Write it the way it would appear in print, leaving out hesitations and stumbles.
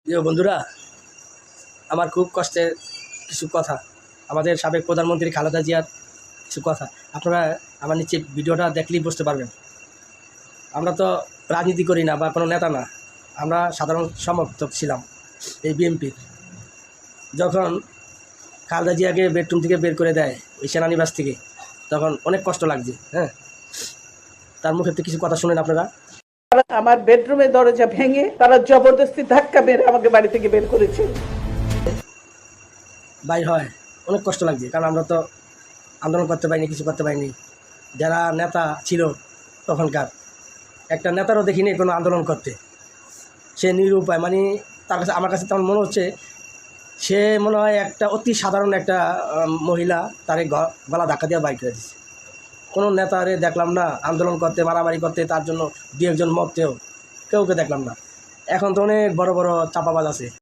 প্রিয় বন্ধুরা, আমার খুব কষ্টের কিছু কথা, আমাদের সাবেক প্রধানমন্ত্রী খালেদা জিয়ার কিছু কথা আপনারা আমার নিচে ভিডিওটা দেখলেই বুঝতে পারবেন। আমরা তো রাজনীতি করি না বা কোনো নেতা না, আমরা সাধারণ সমর্থক ছিলাম এই বিএনপির। যখন খালেদা জিয়াকে বেডরুম থেকে বের করে দেয় ওই সেনানিবাস থেকে, তখন অনেক কষ্ট লাগছে। হ্যাঁ, তার মুখে তো কিছু কথা শুনেন আপনারা। আমার বেডরুমের দরজা ভেঙে তারা জবরদস্তি ধাক্কা মেরে আমাকে বাড়ি থেকে বের করেছে। বাইর হয় অনেক কষ্ট লাগছে, কারণ আমরা তো আন্দোলন করতে পারিনি, কিছু করতে পারিনি। যারা নেতা ছিল তখনকার, একটা নেতারও দেখিনি কোনো আন্দোলন করতে। সে নিরুপায়, মানে তার কাছে, আমার কাছে তেমন মনে হচ্ছে সে মনে হয় একটা অতি সাধারণ একটা মহিলা, তারে গলা ধাক্কা দিয়ে বাইর করে দিচ্ছে। কোনো নেতারে দেখলাম না আন্দোলন করতে, মারামারি করতে, তার জন্য দু একজন মরতেও কেউকে দেখলাম না। এখন তো অনেক বড় বড় চাপাবাজ আছে।